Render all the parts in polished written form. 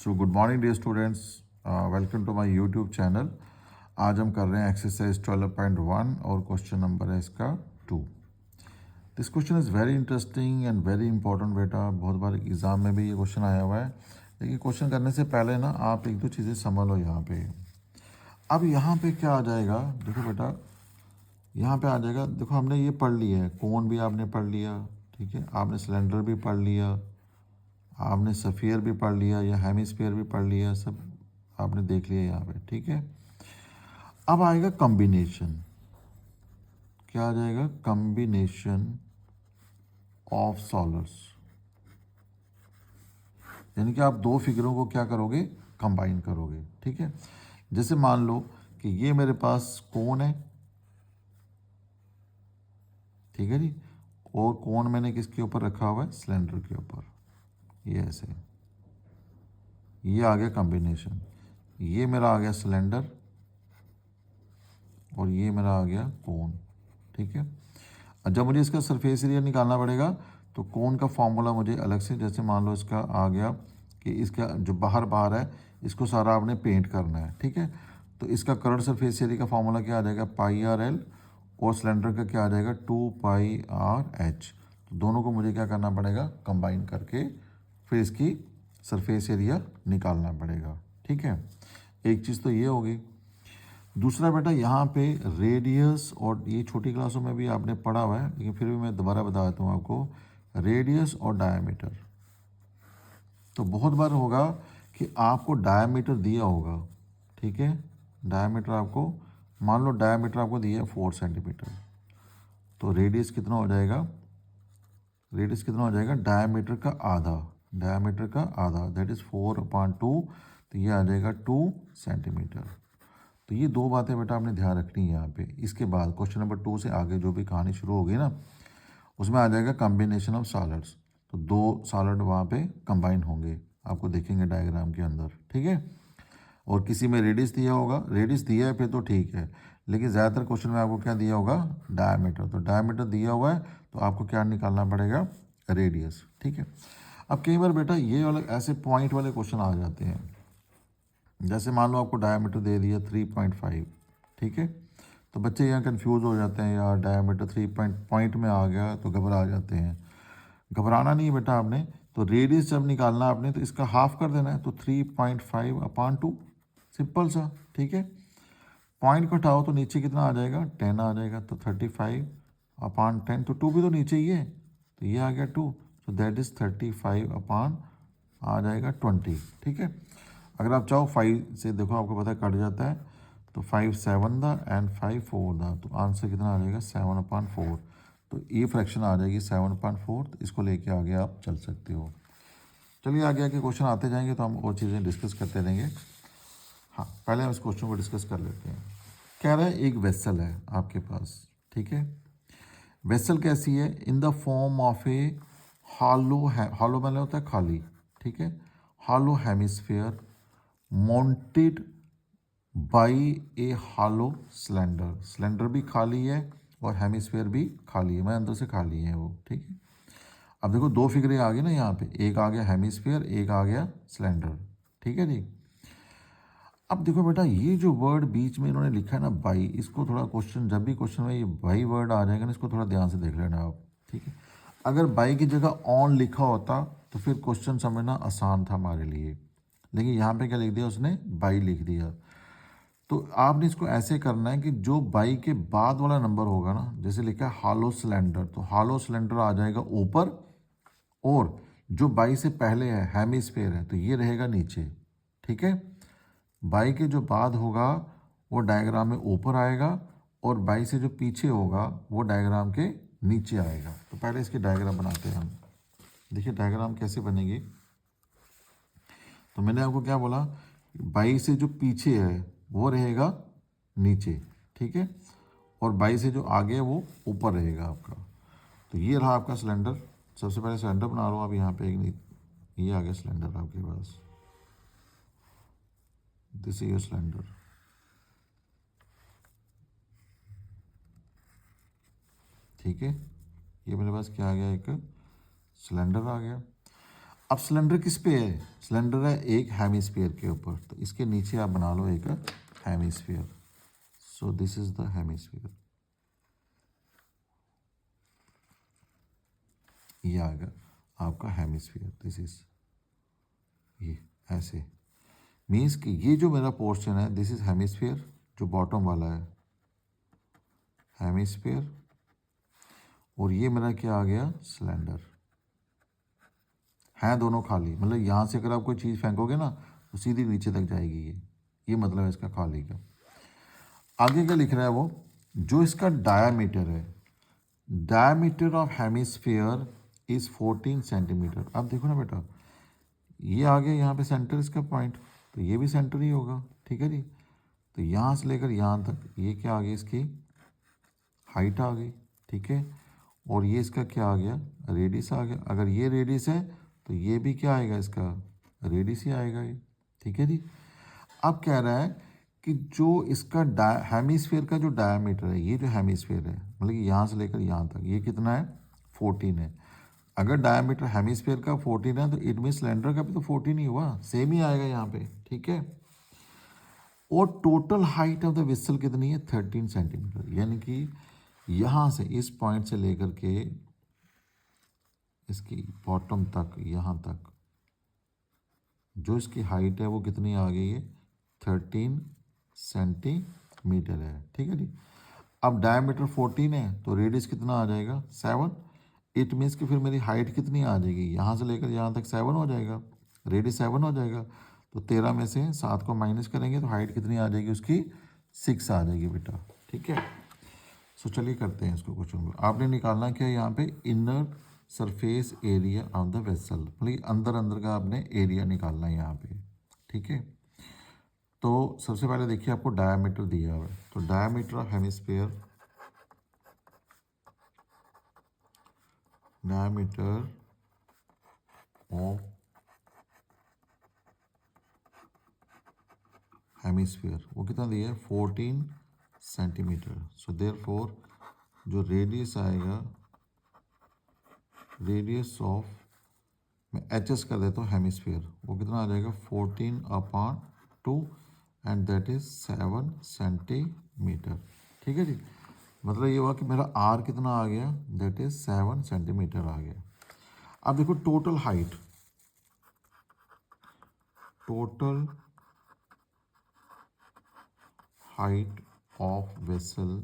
So good morning dear students, welcome to my YouTube channel. आज हम कर रहे हैं एक्सरसाइज 12.1 और क्वेश्चन नंबर है इसका 2। This question is very interesting and very important बेटा। बहुत बार एग्ज़ाम में भी ये क्वेश्चन आया हुआ है, लेकिन क्वेश्चन करने से पहले ना आप एक दो चीज़ें समझ लो यहाँ पे। अब यहाँ पे क्या आ जाएगा, देखो बेटा, यहाँ पे आ जाएगा। देखो हमने ये पढ़ लिया है, कोन भी आपने पढ़ लिया, ठीक है, आपने सिलेंडर भी पढ़ लिया, आपने सफ़ियर भी पढ़ लिया या हेमिस्फीयर भी पढ़ लिया, सब आपने देख लिया यहाँ पे, ठीक है। अब आएगा कॉम्बिनेशन। क्या आ जाएगा? कॉम्बिनेशन ऑफ सॉलर्स, यानी कि आप दो फिगरों को क्या करोगे? कंबाइन करोगे, ठीक है। जैसे मान लो कि ये मेरे पास कोन है, ठीक है जी, और कोन मैंने किसके ऊपर रखा हुआ है? सिलेंडर के ऊपर। ये ऐसे, ये आ गया कॉम्बिनेशन। ये मेरा आ गया सिलेंडर और ये मेरा आ गया कोन, ठीक है। और जब मुझे इसका सरफेस एरिया निकालना पड़ेगा तो कोन का फॉर्मूला मुझे अलग से, जैसे मान लो इसका आ गया कि इसका जो बाहर बाहर है इसको सारा आपने पेंट करना है, ठीक है। तो इसका करंट सरफेस एरिया का फॉर्मूला क्या आ जाएगा? पाई आर एल, और सिलेंडर का क्या आ जाएगा? 2 पाई आर एच। तो दोनों को मुझे क्या करना पड़ेगा? कंबाइन करके फिर इसकी सरफेस एरिया निकालना पड़ेगा, ठीक है। एक चीज़ तो ये होगी। दूसरा बेटा, यहाँ पे रेडियस, और ये छोटी क्लासों में भी आपने पढ़ा हुआ है, लेकिन फिर भी मैं दोबारा बता देता हूँ आपको, रेडियस और डायमीटर। तो बहुत बार होगा कि आपको डायमीटर दिया होगा, ठीक है, डायमीटर आपको, मान लो डायमीटर आपको दिया है 4 सेंटीमीटर, तो रेडियस कितना हो जाएगा? रेडियस कितना हो जाएगा? डायमीटर का आधा, डायमीटर का आधा, दैट इज़ 4/2, तो ये आ जाएगा 2 सेंटीमीटर। तो ये दो बातें बेटा आपने ध्यान रखनी है यहाँ पे। इसके बाद क्वेश्चन नंबर 2 से आगे जो भी कहानी शुरू होगी ना, उसमें आ जाएगा कॉम्बिनेशन ऑफ सॉलिड्स। तो दो सॉलिड वहाँ पे कंबाइन होंगे, आपको देखेंगे डायग्राम के अंदर, ठीक है। और किसी में रेडियस दिया होगा, रेडियस दिया है फिर तो ठीक है, लेकिन ज़्यादातर क्वेश्चन में आपको क्या दिया होगा? डायमीटर। तो डायमीटर दिया हुआ है तो आपको क्या निकालना पड़ेगा? रेडियस, ठीक है। अब कई बार बेटा ये वाले ऐसे पॉइंट वाले क्वेश्चन आ जाते हैं, जैसे मान लो आपको डायमीटर दे दिया 3.5, ठीक है। तो बच्चे यहाँ कंफ्यूज हो जाते हैं, यार डायमीटर 3 पॉइंट में आ गया, तो घबरा जाते हैं। घबराना नहीं है बेटा आपने, तो रेडियस जब निकालना आपने तो इसका हाफ कर देना है, तो 3.5/2, सिंपल सा, ठीक है। पॉइंट को उठाओ तो नीचे कितना आ जाएगा? 10 आ जाएगा, तो 35/10, तो 2 भी तो नीचे ही है, तो ये आ गया 2, तो दैट इज़ 35 आ जाएगा 20, ठीक है। अगर आप चाहो 5 से, देखो आपको पता है कट जाता है, तो 5 7 दा एंड 5 4 दा, तो आंसर कितना आ जाएगा? 7/4। तो ये फ्रैक्शन आ जाएगी 7/4, तो इसको लेके आगे आप चल सकते हो। चलिए आगे आगे क्वेश्चन आते जाएंगे तो हम और चीज़ें डिस्कस करते रहेंगे। हाँ, पहले हम इस क्वेश्चन को डिस्कस कर लेते हैं। कह रहा है एक वेसल है आपके पास, ठीक है। वेसल कैसी है? In the form of A hollow है, हॉलो मतलब होता है खाली, ठीक है, hollow hemisphere mounted by A hollow cylinder. Cylinder भी खाली है और हेमिस्फेयर भी खाली है, मैं अंदर से खाली है वो, ठीक है। अब देखो दो फिगरें आ गई ना यहाँ पे, एक आ गया हेमिस्फेयर, एक आ गया सिलेंडर, ठीक है जी। अब देखो बेटा, ये जो वर्ड बीच में इन्होंने लिखा है ना बाई, इसको थोड़ा क्वेश्चन, जब भी क्वेश्चन में ये बाई वर्ड आ जाएगा ना, इसको थोड़ा ध्यान से देख लेना आप, ठीक है। अगर बाई की जगह ऑन लिखा होता तो फिर क्वेश्चन समझना आसान था हमारे लिए, लेकिन यहाँ पे क्या लिख दिया उसने? बाई लिख दिया। तो आपने इसको ऐसे करना है कि जो बाई के बाद वाला नंबर होगा ना, जैसे लिखा है हॉलो सिलेंडर, तो हॉलो सिलेंडर आ जाएगा ऊपर, और जो बाई से पहले है हेमिस्फेयर है तो ये रहेगा नीचे, ठीक है। बाई के जो बाद होगा वो डायग्राम में ऊपर आएगा, और बाई से जो पीछे होगा वो डायग्राम के नीचे आएगा। तो पहले इसकी डायग्राम बनाते हैं हम। देखिए डायग्राम कैसे बनेगी। तो मैंने आपको क्या बोला? बाई से जो पीछे है वो रहेगा नीचे, ठीक है, और बाई से जो आगे है वो ऊपर रहेगा आपका। तो ये रहा आपका सिलेंडर। सबसे पहले सिलेंडर बना लो आप यहाँ पे, एक नहीं, ये आ गया सिलेंडर आपके पास, दिस इज योर सिलेंडर, ठीक है। ये मेरे पास क्या आ गया? एक सिलेंडर आ गया। अब सिलेंडर किस पे है? सिलेंडर है एक हेमिस्फीयर के ऊपर, तो इसके नीचे आप बना लो एक hemisphere. So this is the hemisphere, ये आ गया आपका हेमिस्फीयर। दिस इज ये ऐसे मीन्स कि ये जो मेरा पोर्शन है दिस इज हेमिस्फीयर, जो बॉटम वाला है हेमिस्फीयर, और ये मेरा क्या आ गया? सिलेंडर। हैं दोनों खाली, मतलब यहाँ से अगर आप कोई चीज़ फेंकोगे ना तो सीधी नीचे तक जाएगी ये मतलब है इसका खाली का। आगे क्या लिख रहा है वो, जो इसका डायामीटर है, diameter of hemisphere is 14 centimetre. अब देखो ना बेटा, ये आ गया यहाँ पे सेंटर इसका पॉइंट, तो ये भी सेंटर ही होगा, ठीक है जी। तो यहाँ से लेकर यहाँ तक ये क्या आ गया? इसकी हाइट आ गई, ठीक है। और ये इसका क्या आ गया? रेडियस आ गया। अगर ये रेडियस है तो ये भी क्या आएगा? इसका रेडियस ही आएगा ये, ठीक है जी। अब कह रहा है कि जो इसका हेमिस्फीयर का जो डायमीटर है, ये जो हेमिस्फीयर है मतलब कि यहाँ से लेकर यहाँ तक ये कितना है? 14 है। अगर डायमीटर हेमिस्फीयर का 14 है तो इट मीन सिलेंडर का भी तो 14 ही हुआ, सेम ही आएगा यहाँ पे, ठीक है। और total height of the vessel कितनी है? 13 सेंटीमीटर, यानी कि यहाँ से इस पॉइंट से लेकर के इसकी बॉटम तक यहाँ तक जो इसकी हाइट है वो कितनी आ गई है? 13 सेंटीमीटर है, ठीक है जी। अब डायमीटर 14 है तो रेडियस कितना आ जाएगा? 7। इट मीन्स कि फिर मेरी हाइट कितनी आ जाएगी? यहाँ से लेकर यहाँ तक 7 हो जाएगा, रेडियस 7 हो जाएगा। तो 13 में से 7 को माइनस करेंगे तो हाइट कितनी आ जाएगी उसकी? 6 आ जाएगी बेटा, ठीक है। सो चलिए करते हैं इसको क्वेश्चन को। आपने निकालना क्या है यहाँ पे? Inner surface area of the vessel, मतलब अंदर अंदर का आपने एरिया निकालना है यहाँ पे, ठीक है। तो सबसे पहले देखिए आपको डायमीटर दिया हुआ है, तो diameter of hemisphere, diameter of hemisphere वो कितना दिया है? 14 सेंटीमीटर। सो देयरफॉर जो रेडियस आएगा, रेडियस ऑफ, मैं एच एस कर देता हूँ हेमिस्फीयर, वो कितना आ जाएगा? 14/2 एंड दैट इज 7 सेंटीमीटर, ठीक है जी। मतलब ये हुआ कि मेरा आर कितना आ गया? दैट इज 7 सेंटीमीटर आ गया। अब देखो total height, total height of vessel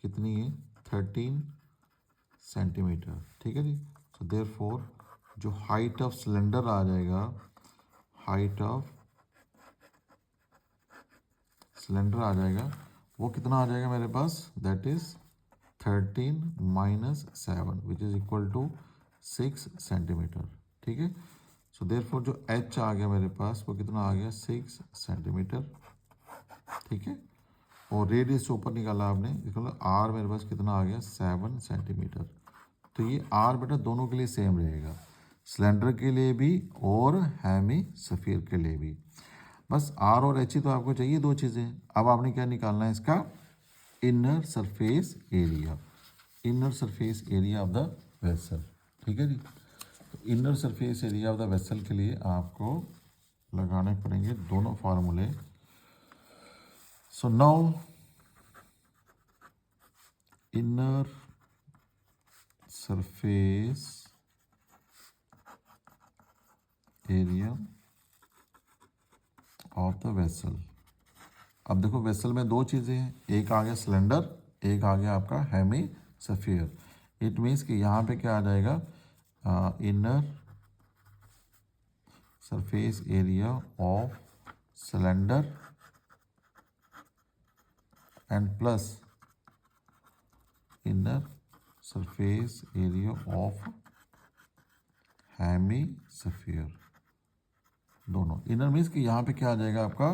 कितनी है? 13 सेंटीमीटर, ठीक है जी। तो देयरफॉर जो हाइट ऑफ सिलेंडर आ जाएगा, हाइट ऑफ सिलेंडर आ जाएगा वो कितना आ जाएगा मेरे पास? That is 13 minus 7 which is equal to 6 centimetre, ठीक है। सो देयरफॉर जो एच आ गया मेरे पास वो कितना आ गया? 6 सेंटीमीटर, ठीक है। और रेडियस ऊपर निकाला आपने, देखो आर मेरे पास कितना आ गया? 7 सेंटीमीटर। तो ये आर बेटा दोनों के लिए सेम रहेगा, सिलेंडर के लिए भी और हेमिस्फीयर के लिए भी। बस आर और एच ही तो आपको चाहिए, दो चीज़ें। अब आपने क्या निकालना है? इसका inner surface area, inner surface area of the vessel, ठीक है जी। तो inner surface area of the vessel के लिए आपको लगाने पड़ेंगे दोनों फार्मूले। So now inner surface area of the vessel. अब देखो वेसल में दो चीज़ें हैं, एक आ गया सिलेंडर, एक आ गया आपका हेमिस्फीयर। इट मीन्स कि यहाँ पे क्या आ जाएगा? Inner surface area of cylinder and plus inner surface area of hemisphere, दोनों। इनर मीन्स कि यहाँ पे क्या आ जाएगा आपका?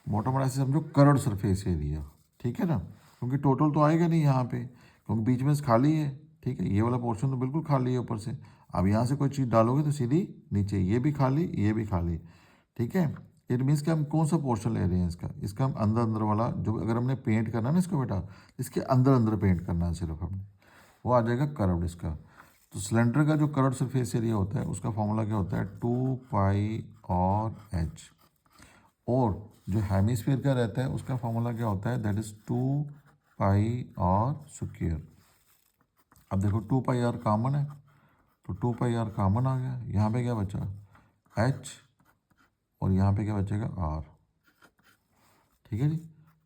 मोटा मोटा से समझो कर्व्ड सरफेस एरिया, ठीक है ना, क्योंकि टोटल तो आएगा नहीं यहाँ पे, क्योंकि बीच में खाली है, ठीक है। ये वाला पोर्शन तो बिल्कुल खाली है ऊपर से। अब यहाँ से कोई चीज़ डालोगे तो सीधी नीचे, ये भी खाली, ये भी खाली, ठीक है। इट मीन्स कि हम कौन सा पोर्शन ले रहे हैं इसका हम अंदर अंदर वाला, जो अगर हमने पेंट करना है ना इसको बेटा, इसके अंदर अंदर पेंट करना है सिर्फ हमने, वो आ जाएगा कर्व्ड इसका। तो सिलेंडर का जो कर्व्ड सरफेस एरिया होता है उसका फॉर्मूला क्या होता है, 2 पाई और एच। और जो हेमिस्फीयर का रहता है उसका फॉर्मूला क्या होता है, दैट इज 2 पाई और स्क्वायर। अब देखो 2 पाई आर कॉमन है, तो 2 पाई आर कॉमन आ गया। यहाँ पे क्या बचा, एच, और यहाँ पे क्या बचेगा, आर। ठीक है जी।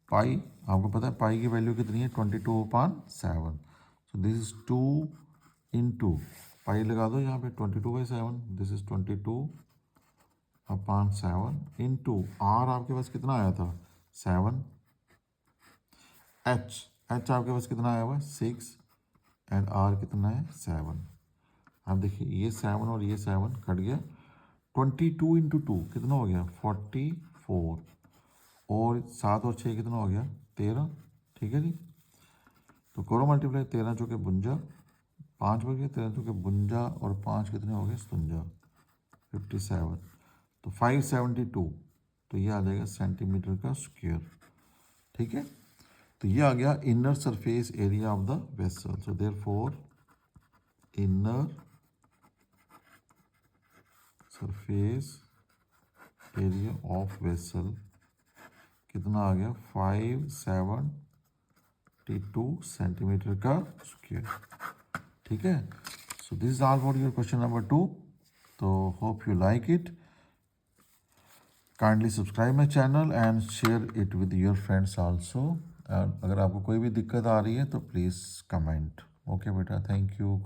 पाई आपको पता है पाई की वैल्यू कितनी है, 22/7। So this is 2 into pi लगा दो यहाँ पे 22/7, दिस इज 22/7 इंटू आर आपके पास कितना आया था 7, एच आपके पास कितना आया हुआ 6, एंड आर कितना है 7। अब देखिए ये 7 और ये 7 कट गया, 22 इंटू 2 कितना हो गया 44, और 7 और 6 कितना हो गया 13। ठीक है जी। तो करो मल्टीप्लाई, 13 चौके 52, 5 बच गया, 13 चौके 52 और 5 कितने हो गए 57, 57। तो 572, तो ये आ जाएगा सेंटीमीटर का स्क्वायर। ठीक है। तो ये आ गया inner surface area of the vessel. So therefore inner surface area of vessel कितना आ गया 572 सेंटीमीटर का स्क्वायर। ठीक है। So this is all for your question number 2। तो hope you like it. Kindly subscribe my channel and share it with your friends also. अगर आपको कोई भी दिक्कत आ रही है तो प्लीज़ कमेंट। ओके बेटा, थैंक यू।